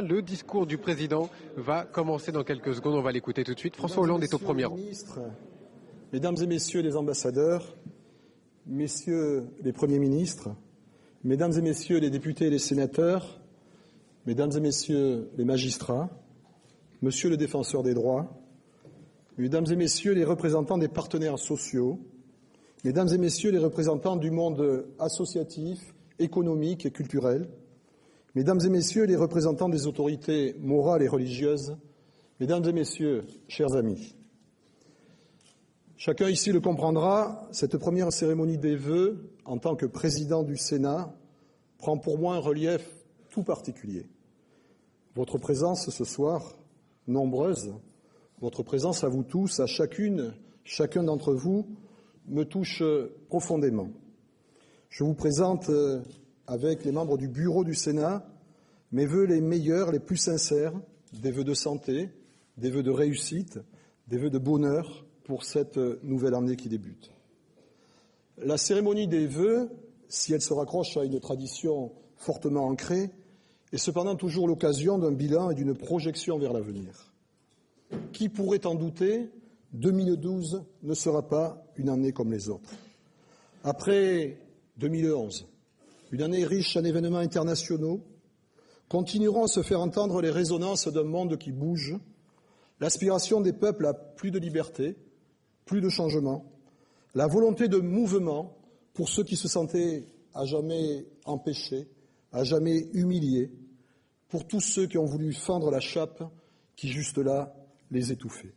Le discours du président va commencer dans quelques secondes, on va l'écouter tout de suite. François Hollande est au premier rang. Mesdames et messieurs les ambassadeurs, messieurs les premiers ministres, mesdames et messieurs les députés et les sénateurs, mesdames et messieurs les magistrats, monsieur le défenseur des droits, mesdames et messieurs les représentants des partenaires sociaux, mesdames et messieurs les représentants du monde associatif, économique et culturel, mesdames et messieurs les représentants des autorités morales et religieuses, mesdames et messieurs, chers amis. Chacun ici le comprendra, cette première cérémonie des vœux, en tant que président du Sénat, prend pour moi un relief tout particulier. Votre présence ce soir, nombreuse, votre présence à vous tous, à chacun d'entre vous, me touche profondément. Je vous présente, avec les membres du bureau du Sénat, mes vœux les meilleurs, les plus sincères, des vœux de santé, des vœux de réussite, des vœux de bonheur pour cette nouvelle année qui débute. La cérémonie des vœux, si elle se raccroche à une tradition fortement ancrée, est cependant toujours l'occasion d'un bilan et d'une projection vers l'avenir. Qui pourrait en douter, 2012 ne sera pas une année comme les autres. Après 2011, une année riche en événements internationaux, continueront à se faire entendre les résonances d'un monde qui bouge, l'aspiration des peuples à plus de liberté, plus de changement, la volonté de mouvement pour ceux qui se sentaient à jamais empêchés, à jamais humiliés, pour tous ceux qui ont voulu fendre la chape qui, juste là, les étouffait.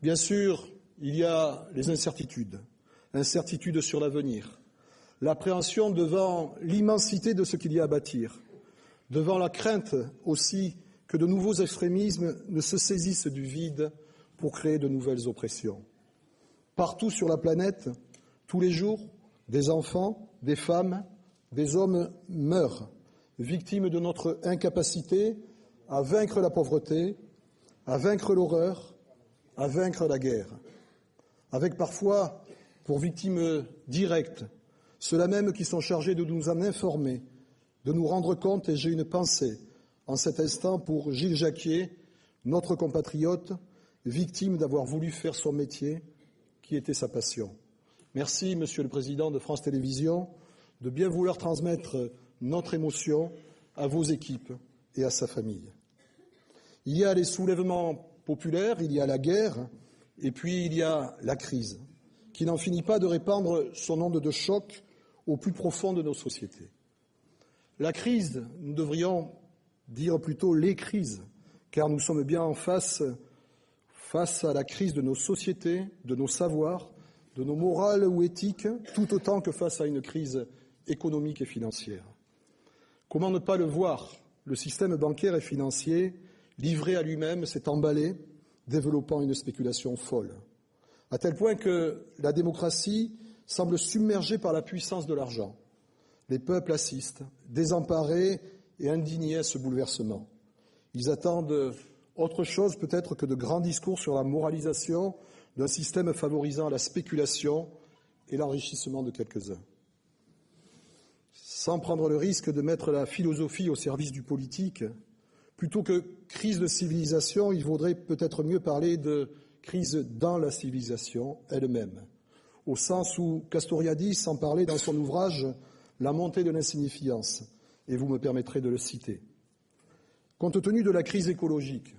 Bien sûr, il y a les incertitudes sur l'avenir, l'appréhension devant l'immensité de ce qu'il y a à bâtir, devant la crainte aussi que de nouveaux extrémismes ne se saisissent du vide pour créer de nouvelles oppressions. Partout sur la planète, tous les jours, des enfants, des femmes, des hommes meurent, victimes de notre incapacité à vaincre la pauvreté, à vaincre l'horreur, à vaincre la guerre, avec parfois, pour victimes directes, ceux-là même qui sont chargés de nous en informer, de nous rendre compte, et j'ai une pensée en cet instant pour Gilles Jacquier, notre compatriote, victime d'avoir voulu faire son métier, qui était sa passion. Merci, Monsieur le Président de France Télévisions, de bien vouloir transmettre notre émotion à vos équipes et à sa famille. Il y a les soulèvements populaires, il y a la guerre, et puis il y a la crise, qui n'en finit pas de répandre son onde de choc au plus profond de nos sociétés. La crise, nous devrions dire plutôt les crises, car nous sommes bien face à la crise de nos sociétés, de nos savoirs, de nos morales ou éthiques, tout autant que face à une crise économique et financière. Comment ne pas le voir? Le système bancaire et financier, livré à lui-même, s'est emballé, développant une spéculation folle, à tel point que la démocratie semble submergée par la puissance de l'argent. Les peuples assistent, désemparés et indignés à ce bouleversement. Ils attendent autre chose peut-être que de grands discours sur la moralisation d'un système favorisant la spéculation et l'enrichissement de quelques-uns. Sans prendre le risque de mettre la philosophie au service du politique, plutôt que crise de civilisation, il vaudrait peut-être mieux parler de crise dans la civilisation elle-même, au sens où Castoriadis en parlait dans son ouvrage « La montée de l'insignifiance », et vous me permettrez de le citer. Compte tenu de la crise écologique,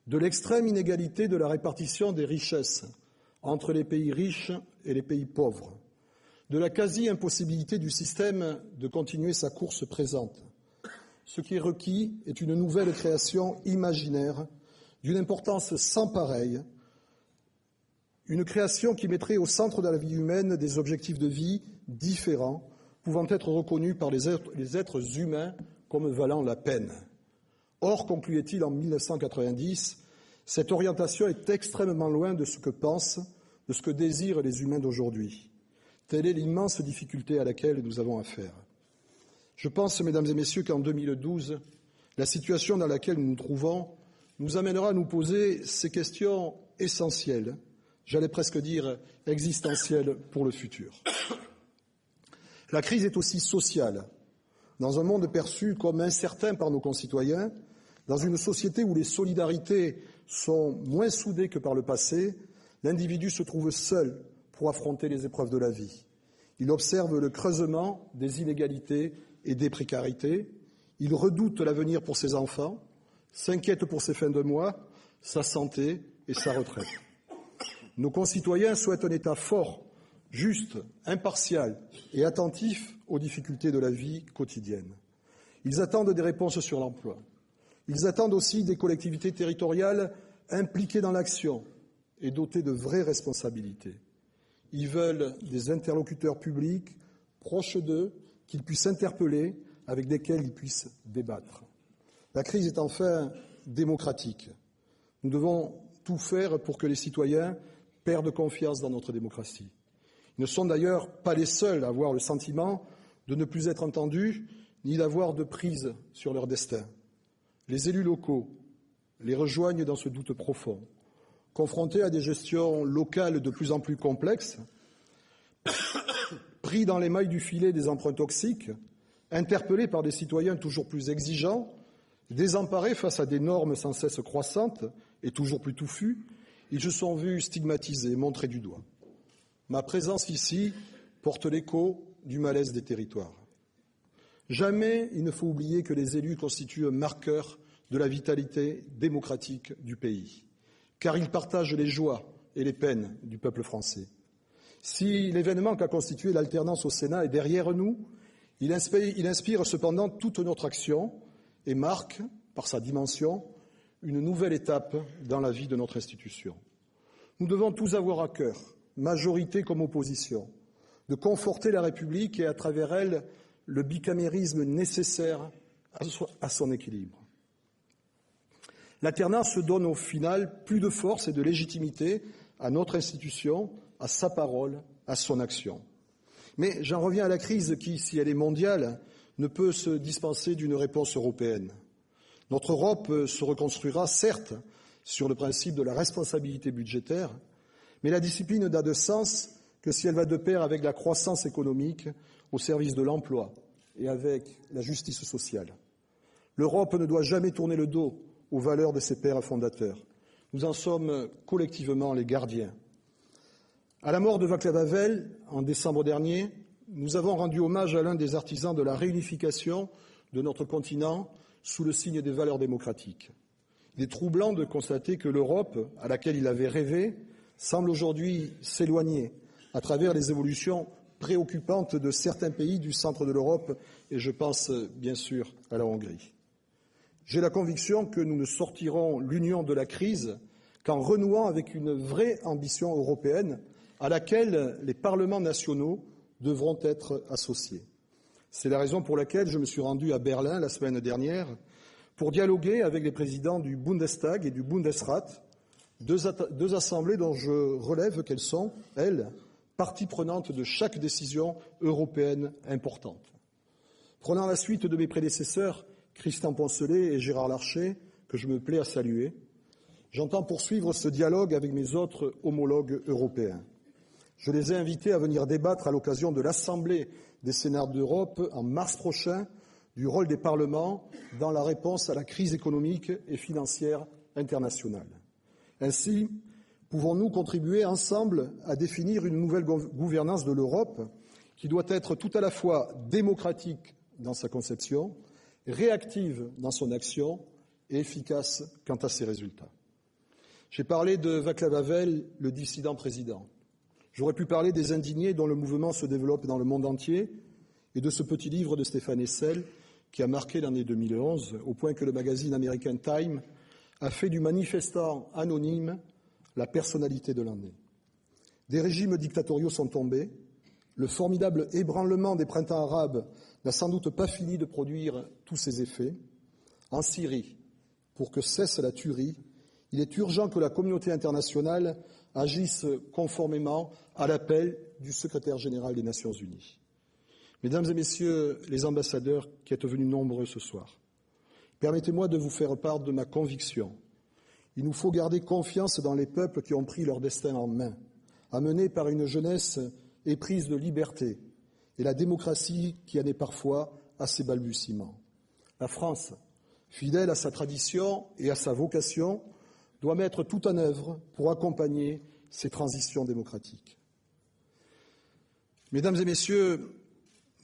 de l'extrême inégalité de la répartition des richesses entre les pays riches et les pays pauvres, de la quasi-impossibilité du système de continuer sa course présente, ce qui est requis est une nouvelle création imaginaire d'une importance sans pareille, une création qui mettrait au centre de la vie humaine des objectifs de vie différents, pouvant être reconnus par les êtres humains comme valant la peine. Or, concluait-il en 1990, cette orientation est extrêmement loin de ce que pensent, de ce que désirent les humains d'aujourd'hui. Telle est l'immense difficulté à laquelle nous avons affaire. Je pense, mesdames et messieurs, qu'en 2012, la situation dans laquelle nous nous trouvons nous amènera à nous poser ces questions essentielles, j'allais presque dire existentielles pour le futur. La crise est aussi sociale. Dans un monde perçu comme incertain par nos concitoyens, dans une société où les solidarités sont moins soudées que par le passé, l'individu se trouve seul pour affronter les épreuves de la vie. Il observe le creusement des inégalités et des précarités. Il redoute l'avenir pour ses enfants, s'inquiète pour ses fins de mois, sa santé et sa retraite. Nos concitoyens souhaitent un État fort, juste, impartial et attentif aux difficultés de la vie quotidienne. Ils attendent des réponses sur l'emploi. Ils attendent aussi des collectivités territoriales impliquées dans l'action et dotées de vraies responsabilités. Ils veulent des interlocuteurs publics proches d'eux, qu'ils puissent interpeller, avec lesquels ils puissent débattre. La crise est enfin démocratique. Nous devons tout faire pour que les citoyens perdent confiance dans notre démocratie. Ils ne sont d'ailleurs pas les seuls à avoir le sentiment de ne plus être entendus ni d'avoir de prise sur leur destin. Les élus locaux les rejoignent dans ce doute profond. Confrontés à des gestions locales de plus en plus complexes, pris dans les mailles du filet des emprunts toxiques, interpellés par des citoyens toujours plus exigeants, désemparés face à des normes sans cesse croissantes et toujours plus touffues, ils se sont vus stigmatisés, montrés du doigt. Ma présence ici porte l'écho du malaise des territoires. Jamais il ne faut oublier que les élus constituent un marqueur de la vitalité démocratique du pays, car ils partagent les joies et les peines du peuple français. Si l'événement qu'a constitué l'alternance au Sénat est derrière nous, il inspire cependant toute notre action et marque, par sa dimension, une nouvelle étape dans la vie de notre institution. Nous devons tous avoir à cœur, majorité comme opposition, de conforter la République et, à travers elle, le bicamérisme nécessaire à son équilibre. L'alternance donne au final plus de force et de légitimité à notre institution, à sa parole, à son action. Mais j'en reviens à la crise qui, si elle est mondiale, ne peut se dispenser d'une réponse européenne. Notre Europe se reconstruira, certes, sur le principe de la responsabilité budgétaire, mais la discipline n'a de sens que si elle va de pair avec la croissance économique au service de l'emploi et avec la justice sociale. L'Europe ne doit jamais tourner le dos aux valeurs de ses pères fondateurs. Nous en sommes collectivement les gardiens. À la mort de Václav Havel, en décembre dernier, nous avons rendu hommage à l'un des artisans de la réunification de notre continent sous le signe des valeurs démocratiques. Il est troublant de constater que l'Europe, à laquelle il avait rêvé, semble aujourd'hui s'éloigner à travers les évolutions préoccupantes de certains pays du centre de l'Europe, et je pense bien sûr à la Hongrie. J'ai la conviction que nous ne sortirons l'Union de la crise qu'en renouant avec une vraie ambition européenne à laquelle les parlements nationaux devront être associés. C'est la raison pour laquelle je me suis rendu à Berlin la semaine dernière pour dialoguer avec les présidents du Bundestag et du Bundesrat, deux assemblées dont je relève qu'elles sont, elles, partie prenante de chaque décision européenne importante. Prenant la suite de mes prédécesseurs, Christian Poncelet et Gérard Larcher, que je me plais à saluer, j'entends poursuivre ce dialogue avec mes autres homologues européens. Je les ai invités à venir débattre à l'occasion de l'Assemblée des Sénats d'Europe en mars prochain du rôle des parlements dans la réponse à la crise économique et financière internationale. Ainsi, pouvons-nous contribuer ensemble à définir une nouvelle gouvernance de l'Europe qui doit être tout à la fois démocratique dans sa conception, réactive dans son action et efficace quant à ses résultats. J'ai parlé de Václav Havel, le dissident président. J'aurais pu parler des indignés dont le mouvement se développe dans le monde entier et de ce petit livre de Stéphane Hessel qui a marqué l'année 2011 au point que le magazine américain Time a fait du manifestant anonyme la personnalité de l'année. Des régimes dictatoriaux sont tombés. Le formidable ébranlement des printemps arabes n'a sans doute pas fini de produire tous ses effets. En Syrie, pour que cesse la tuerie, il est urgent que la communauté internationale agisse conformément à l'appel du secrétaire général des Nations unies. Mesdames et messieurs les ambassadeurs qui êtes venus nombreux ce soir, permettez-moi de vous faire part de ma conviction. Il nous faut garder confiance dans les peuples qui ont pris leur destin en main, amenés par une jeunesse éprise de liberté et la démocratie qui en est parfois à ces balbutiements. La France, fidèle à sa tradition et à sa vocation, doit mettre tout en œuvre pour accompagner ces transitions démocratiques. Mesdames et messieurs,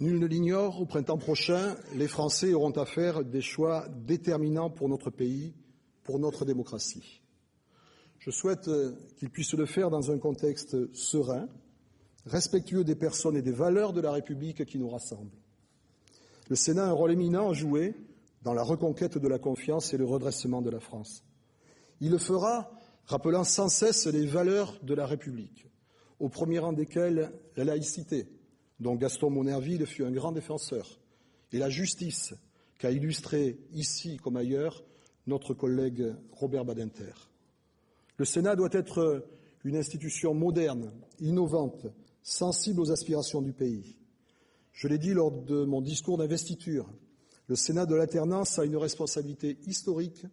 nul ne l'ignore, au printemps prochain, les Français auront à faire des choix déterminants pour notre pays, pour notre démocratie. Je souhaite qu'ils puissent le faire dans un contexte serein, respectueux des personnes et des valeurs de la République qui nous rassemblent. Le Sénat a un rôle éminent à jouer dans la reconquête de la confiance et le redressement de la France. Il le fera rappelant sans cesse les valeurs de la République, au premier rang desquelles la laïcité, dont Gaston Monnerville fut un grand défenseur, et la justice, qu'a illustré ici comme ailleurs notre collègue Robert Badinter. Le Sénat doit être une institution moderne, innovante, sensible aux aspirations du pays. Je l'ai dit lors de mon discours d'investiture, le Sénat de l'alternance a une responsabilité historique,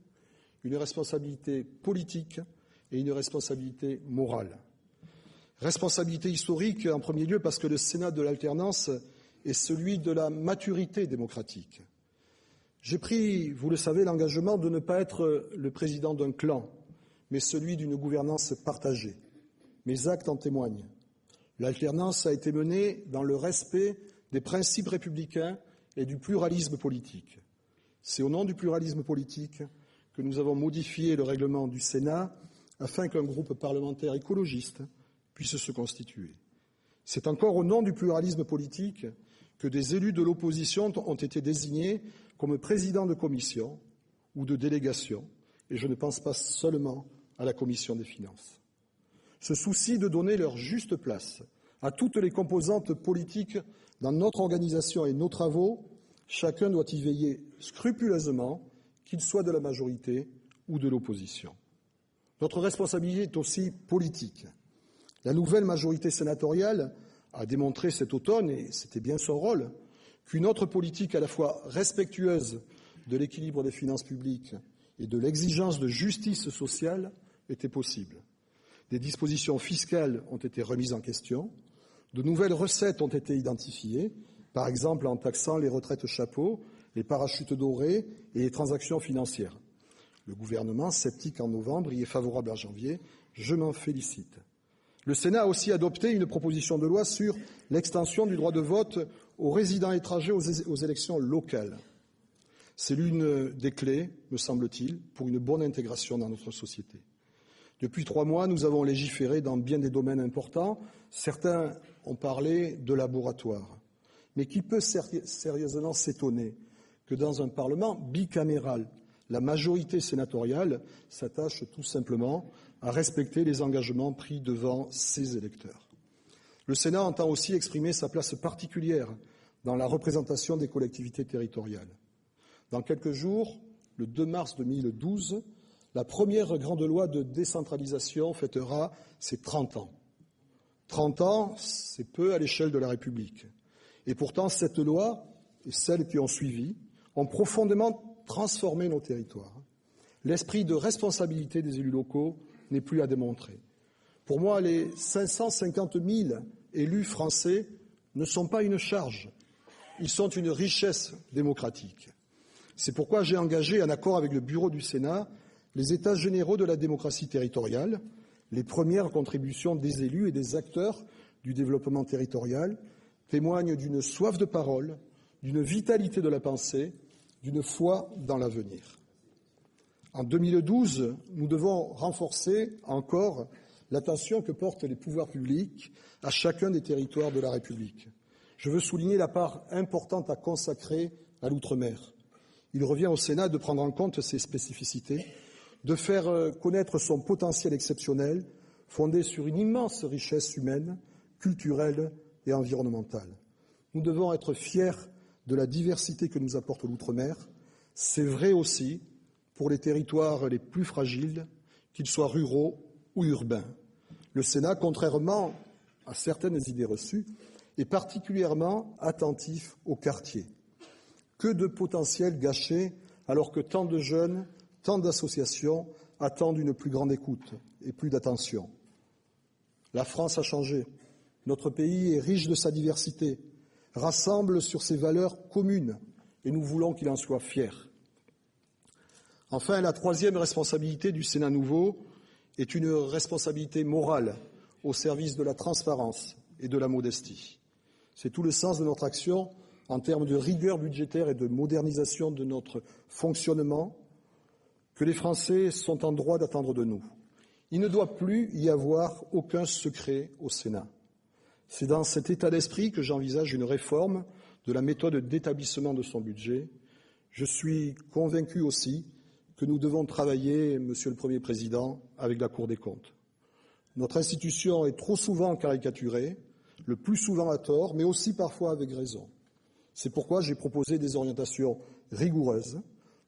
une responsabilité politique et une responsabilité morale. Responsabilité historique en premier lieu parce que le Sénat de l'alternance est celui de la maturité démocratique. J'ai pris, vous le savez, l'engagement de ne pas être le président d'un clan, mais celui d'une gouvernance partagée. Mes actes en témoignent. L'alternance a été menée dans le respect des principes républicains et du pluralisme politique. C'est au nom du pluralisme politique que nous avons modifié le règlement du Sénat afin qu'un groupe parlementaire écologiste puisse se constituer. C'est encore au nom du pluralisme politique que des élus de l'opposition ont été désignés comme présidents de commission ou de délégation, et je ne pense pas seulement à la commission des finances. Ce souci de donner leur juste place à toutes les composantes politiques dans notre organisation et nos travaux, chacun doit y veiller scrupuleusement, qu'il soit de la majorité ou de l'opposition. Notre responsabilité est aussi politique. La nouvelle majorité sénatoriale a démontré cet automne, et c'était bien son rôle, qu'une autre politique à la fois respectueuse de l'équilibre des finances publiques et de l'exigence de justice sociale était possible. Des dispositions fiscales ont été remises en question, de nouvelles recettes ont été identifiées, par exemple en taxant les retraites chapeaux, les parachutes dorés et les transactions financières. Le gouvernement, sceptique en novembre, y est favorable en janvier. Je m'en félicite. Le Sénat a aussi adopté une proposition de loi sur l'extension du droit de vote aux résidents étrangers aux élections locales. C'est l'une des clés, me semble-t-il, pour une bonne intégration dans notre société. Depuis 3 mois, nous avons légiféré dans bien des domaines importants. Certains ont parlé de laboratoire. Mais qui peut sérieusement s'étonner que dans un Parlement bicaméral, la majorité sénatoriale s'attache tout simplement à respecter les engagements pris devant ses électeurs. Le Sénat entend aussi exprimer sa place particulière dans la représentation des collectivités territoriales. Dans quelques jours, le 2 mars 2012, la première grande loi de décentralisation fêtera ses 30 ans. 30 ans, c'est peu à l'échelle de la République. Et pourtant, cette loi et celles qui ont suivi ont profondément transformé nos territoires. L'esprit de responsabilité des élus locaux n'est plus à démontrer. Pour moi, les 550 000 élus français ne sont pas une charge, ils sont une richesse démocratique. C'est pourquoi j'ai engagé, en accord avec le bureau du Sénat, les états généraux de la démocratie territoriale, les premières contributions des élus et des acteurs du développement territorial témoignent d'une soif de parole, d'une vitalité de la pensée, d'une foi dans l'avenir. En 2012, nous devons renforcer encore l'attention que portent les pouvoirs publics à chacun des territoires de la République. Je veux souligner la part importante à consacrer à l'outre-mer. Il revient au Sénat de prendre en compte ses spécificités, de faire connaître son potentiel exceptionnel, fondé sur une immense richesse humaine, culturelle et environnementale. Nous devons être fiers de la diversité que nous apporte l'outre-mer. C'est vrai aussi pour les territoires les plus fragiles, qu'ils soient ruraux ou urbains. Le Sénat, contrairement à certaines idées reçues, est particulièrement attentif aux quartiers. Que de potentiel gâché alors que tant de jeunes, tant d'associations attendent une plus grande écoute et plus d'attention. La France a changé. Notre pays est riche de sa diversité, rassemble sur ses valeurs communes, et nous voulons qu'il en soit fier. Enfin, la troisième responsabilité du Sénat nouveau est une responsabilité morale au service de la transparence et de la modestie. C'est tout le sens de notre action en termes de rigueur budgétaire et de modernisation de notre fonctionnement que les Français sont en droit d'attendre de nous. Il ne doit plus y avoir aucun secret au Sénat. C'est dans cet état d'esprit que j'envisage une réforme de la méthode d'établissement de son budget. Je suis convaincu aussi que nous devons travailler, Monsieur le Premier Président, avec la Cour des comptes. Notre institution est trop souvent caricaturée, le plus souvent à tort, mais aussi parfois avec raison. C'est pourquoi j'ai proposé des orientations rigoureuses.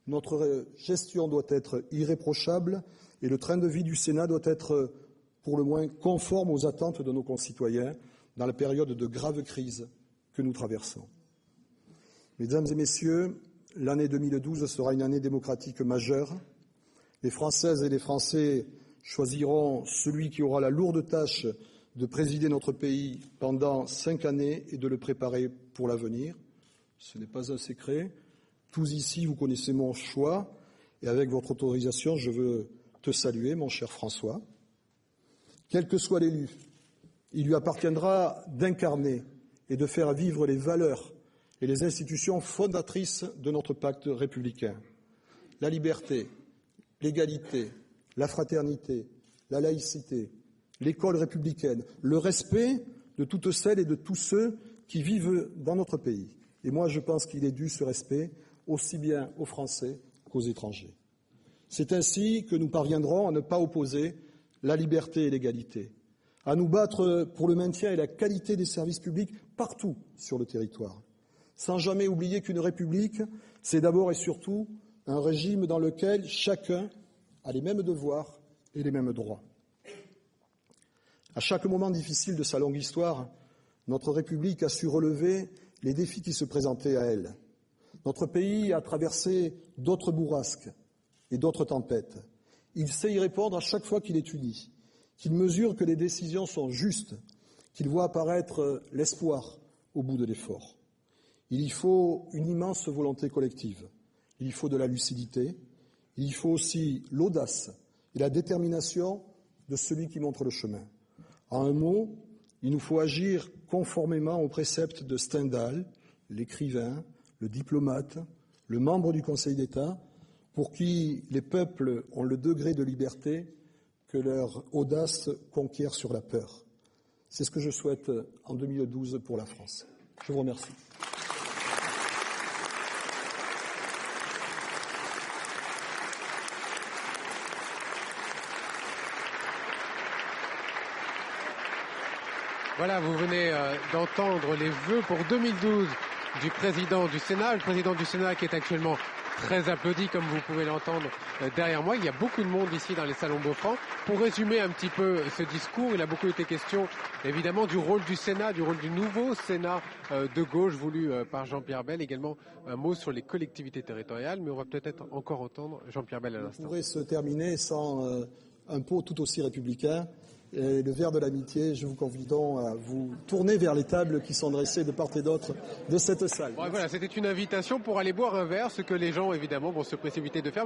Notre gestion doit être irréprochable et le train de vie du Sénat doit être, pour le moins, conforme aux attentes de nos concitoyens dans la période de grave crise que nous traversons. Mesdames et Messieurs, l'année 2012 sera une année démocratique majeure. Les Françaises et les Français choisiront celui qui aura la lourde tâche de présider notre pays pendant 5 années et de le préparer pour l'avenir. Ce n'est pas un secret. Tous ici, vous connaissez mon choix. Et avec votre autorisation, je veux te saluer, mon cher François. Quel que soit l'élu, il lui appartiendra d'incarner et de faire vivre les valeurs et les institutions fondatrices de notre pacte républicain. La liberté, l'égalité, la fraternité, la laïcité, l'école républicaine, le respect de toutes celles et de tous ceux qui vivent dans notre pays. Et moi, je pense qu'il est dû ce respect aussi bien aux Français qu'aux étrangers. C'est ainsi que nous parviendrons à ne pas opposer la liberté et l'égalité, à nous battre pour le maintien et la qualité des services publics partout sur le territoire, sans jamais oublier qu'une république, c'est d'abord et surtout un régime dans lequel chacun a les mêmes devoirs et les mêmes droits. À chaque moment difficile de sa longue histoire, notre République a su relever les défis qui se présentaient à elle. Notre pays a traversé d'autres bourrasques et d'autres tempêtes. Il sait y répondre à chaque fois qu'il est uni, qu'il mesure que les décisions sont justes, qu'il voit apparaître l'espoir au bout de l'effort. Il y faut une immense volonté collective, il y faut de la lucidité, il y faut aussi l'audace et la détermination de celui qui montre le chemin. En un mot, il nous faut agir conformément aux préceptes de Stendhal, l'écrivain, le diplomate, le membre du Conseil d'État, pour qui les peuples ont le degré de liberté que leur audace conquiert sur la peur. C'est ce que je souhaite en 2012 pour la France. Je vous remercie. Voilà, vous venez d'entendre les vœux pour 2012 du président du Sénat. Le président du Sénat qui est actuellement très applaudi, comme vous pouvez l'entendre derrière moi. Il y a beaucoup de monde ici dans les salons Beaufranc. Pour résumer un petit peu ce discours, il a beaucoup été question évidemment du rôle du Sénat, du rôle du nouveau Sénat de gauche voulu par Jean-Pierre Bel. Également un mot sur les collectivités territoriales, mais on va peut-être encore entendre Jean-Pierre Bel à l'instant. On pourrait se terminer sans un pot tout aussi républicain. Et le verre de l'amitié, je vous convie donc à vous tourner vers les tables qui sont dressées de part et d'autre de cette salle. Bon, voilà, c'était une invitation pour aller boire un verre, ce que les gens évidemment vont se précipiter de faire.